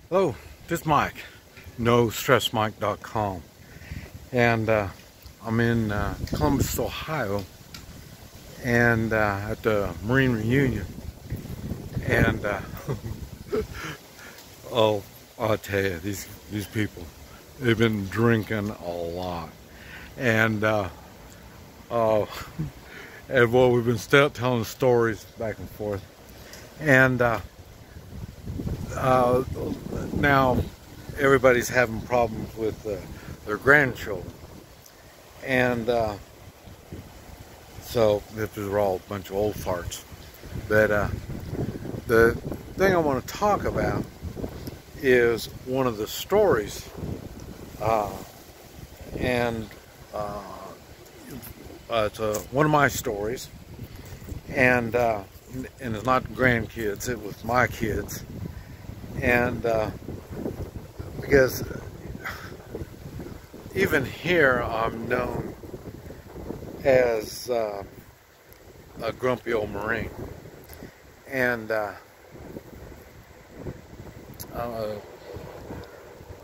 Hello, this is Mike, NoStressMike.com, and I'm in Columbus, Ohio, and at the Marine reunion, and oh, I'll tell you, these people, they've been drinking a lot, and and well, we've been telling stories back and forth, and now everybody's having problems with their grandchildren, and so this is all a bunch of old farts. But the thing I want to talk about is one of the stories, and it's one of my stories, and it's not grandkids, it was my kids. And because even here I'm known as a grumpy old Marine, and but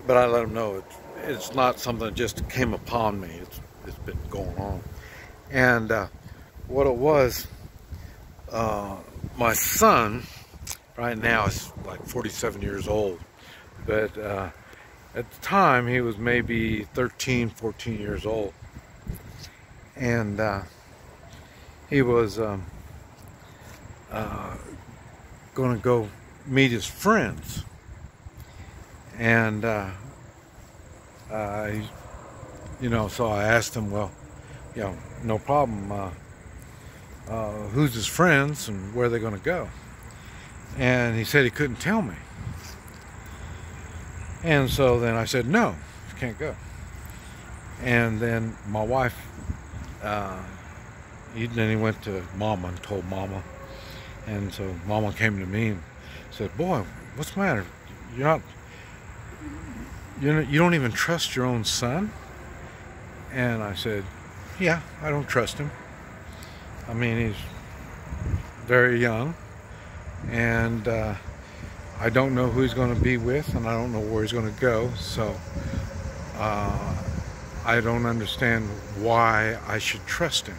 I let them know it's not something that just came upon me. It's been going on, and what it was, my son right now is like 47 years old, but at the time he was maybe 13, 14 years old, and he was going to go meet his friends, and so I asked him, well, no problem, who's his friends and where they're going to go? And he said he couldn't tell me. And so then I said, no, you can't go. And then my wife, then he went to Mama and told Mama. And so Mama came to me and said, boy, what's the matter? You don't even trust your own son? And I said, yeah, I don't trust him. I mean, he's very young, and I don't know who he's going to be with, and I don't know where he's going to go, so I don't understand why I should trust him.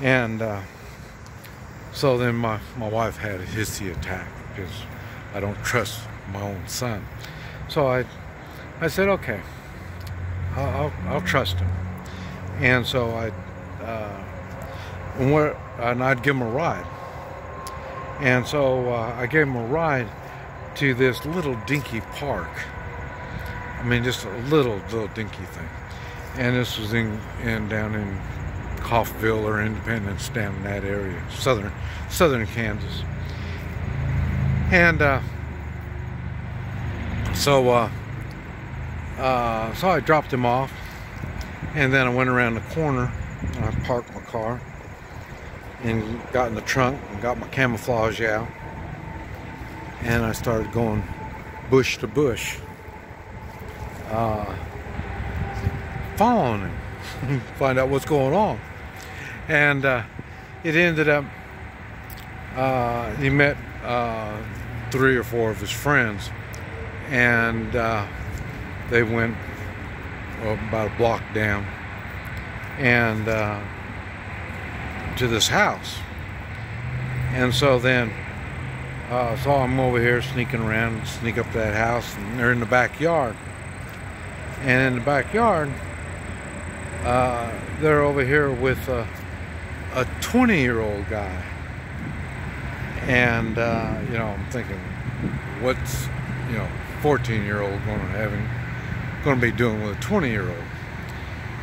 And so then my wife had a hissy attack because I don't trust my own son. So I said, okay, I'll trust him. And so and I'd give him a ride. And so I gave him a ride to this little dinky park. I mean, just a little dinky thing. And this was down in Coffville or Independence, down in that area, southern Kansas. And so I dropped him off, and then I went around the corner and I parked my car and got in the trunk and got my camouflage out, and I started going bush to bush, following him, find out what's going on. And it ended up he met 3 or 4 of his friends, and they went about a block down and to this house. And so then so I'm over here sneaking around, sneak up to that house, and they're in the backyard. And in the backyard, they're over here with a 20-year-old guy. And I'm thinking, what's 14-year-old going to be doing with a 20-year-old?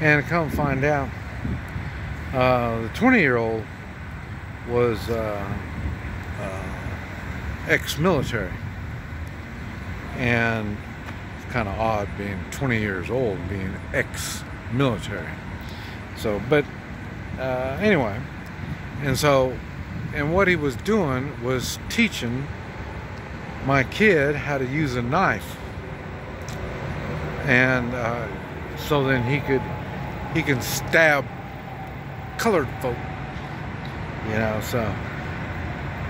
And come find out, the 20-year-old was ex-military, and it's kind of odd being 20 years old and being ex-military. So, but anyway, and what he was doing was teaching my kid how to use a knife, and so then he can stab colored folk, so.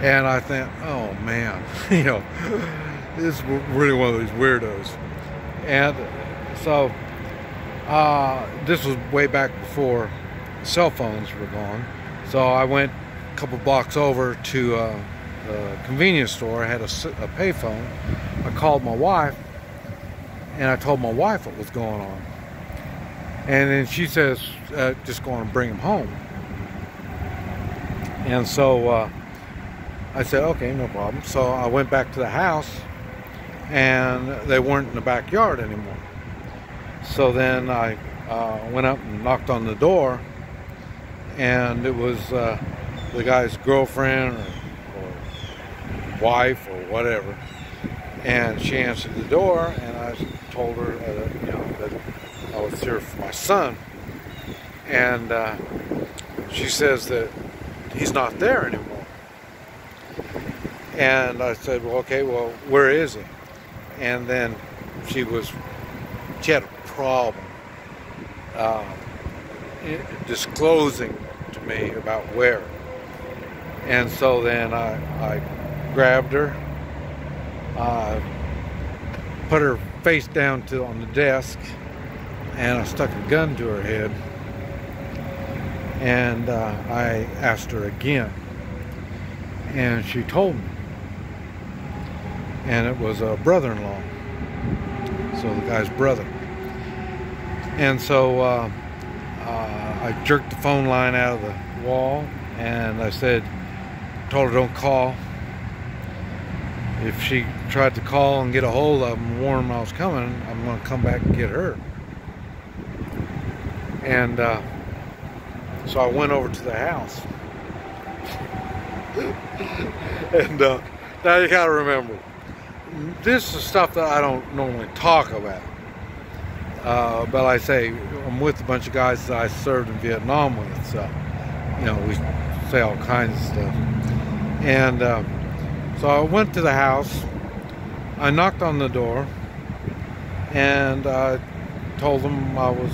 And I think, oh man, This is really one of these weirdos. And so this was way back before cell phones were gone. So I went a couple blocks over to a convenience store. I had a payphone. I called my wife, and I told my wife what was going on. And then she says, just go on and bring him home. And so I said, okay, no problem. So I went back to the house, and they weren't in the backyard anymore. So then I went up and knocked on the door, and it was the guy's girlfriend or wife or whatever. And she answered the door, and I told her that I was here for my son. And she says that he's not there anymore. And I said, well, okay, well, where is he? And then she had a problem disclosing to me about where. And so then I grabbed her, put her face down on the desk, and I stuck a gun to her head. And I asked her again, and she told me. And it was a brother-in-law, so the guy's brother. And so I jerked the phone line out of the wall, and I told her don't call. If she tried to call and get a hold of him and warn him I was coming, I'm going to come back and get her. And so I went over to the house. And now you got to remember, this is stuff that I don't normally talk about. But I say, I'm with a bunch of guys that I served in Vietnam with, so, we say all kinds of stuff. And so I went to the house, I knocked on the door, and I told them I was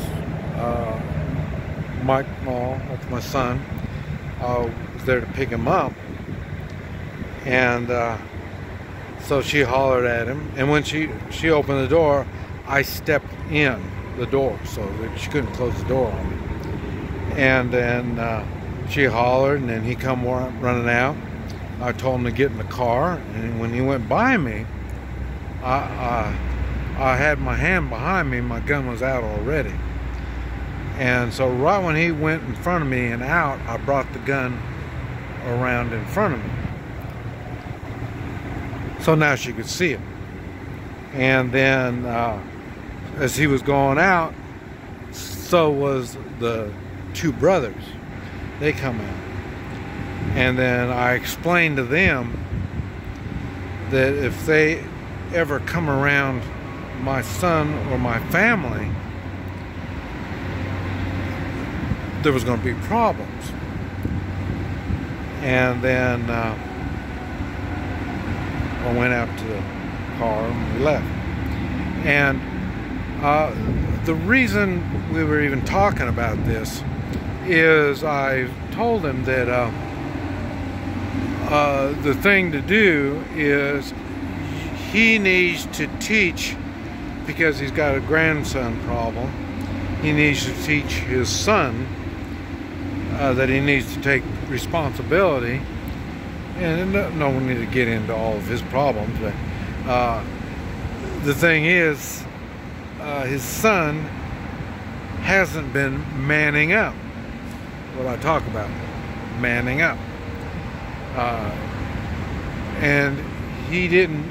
Mike Mall, that's my son. I was there to pick him up. And so she hollered at him, and when she opened the door, I stepped in the door so that she couldn't close the door on me. And then she hollered, and then he come running out. I told him to get in the car, and when he went by me, I had my hand behind me, my gun was out already. And so right when he went in front of me and out, I brought the gun around in front of me. So now she could see it. And then as he was going out, so was the two brothers. They come out. And then I explained to them that if they ever come around my son or my family, there was going to be problems. And then I went out to the car and we left. And the reason we were even talking about this is I told him that the thing to do is he needs to teach, because he's got a grandson problem, he needs to teach his son that he needs to take responsibility. And no one need to get into all of his problems, but the thing is, his son hasn't been manning up. What I talk about, manning up. And he didn't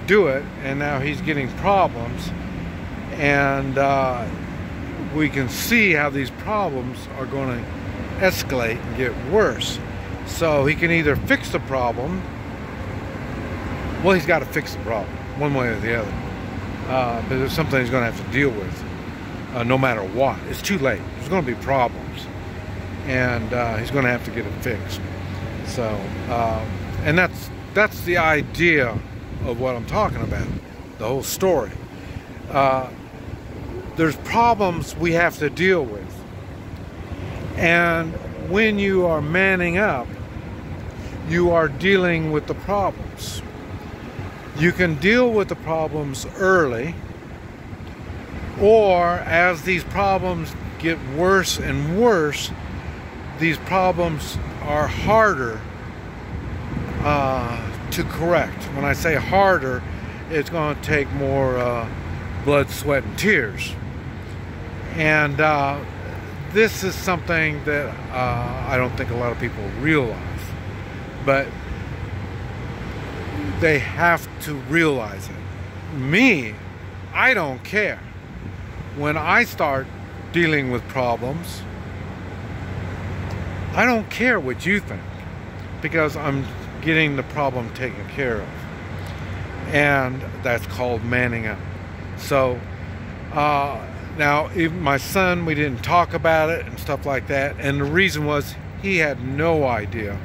do it, and now he's getting problems. And we can see how these problems are going to escalate and get worse. So he can either fix the problem, well, he's got to fix the problem, one way or the other. But it's something he's going to have to deal with, no matter what. It's too late. There's going to be problems, and he's going to have to get it fixed. So, and that's the idea of what I'm talking about, the whole story. There's problems we have to deal with. And when you are manning up, you are dealing with the problems. You can deal with the problems early, or as these problems get worse and worse, these problems are harder to correct. When I say harder, it's going to take more blood, sweat, and tears. And this is something that I don't think a lot of people realize, but they have to realize it. Me, I don't care. When I start dealing with problems, I don't care what you think, because I'm getting the problem taken care of. And that's called manning up. So now, even my son, we didn't talk about it and stuff like that, and the reason was he had no idea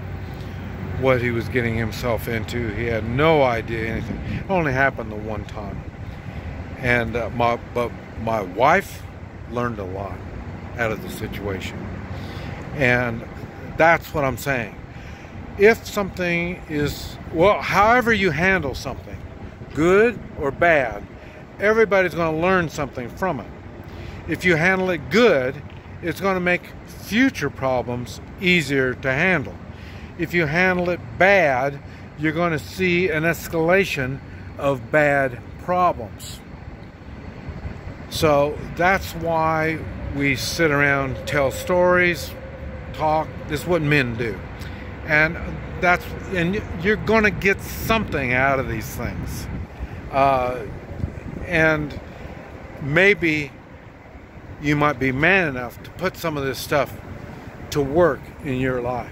what he was getting himself into. He had no idea anything. It only happened the one time. And but my wife learned a lot out of the situation. And that's what I'm saying. If something is, well, however you handle something, good or bad, everybody's going to learn something from it. If you handle it good, it's going to make future problems easier to handle. If you handle it bad, you're going to see an escalation of bad problems. So that's why we sit around, tell stories, talk. This is what men do. And you're going to get something out of these things. And maybe you might be man enough to put some of this stuff to work in your life.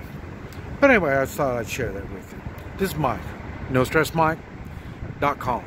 But anyway, I thought I'd share that with you. This is Mike, NoStressMike.com.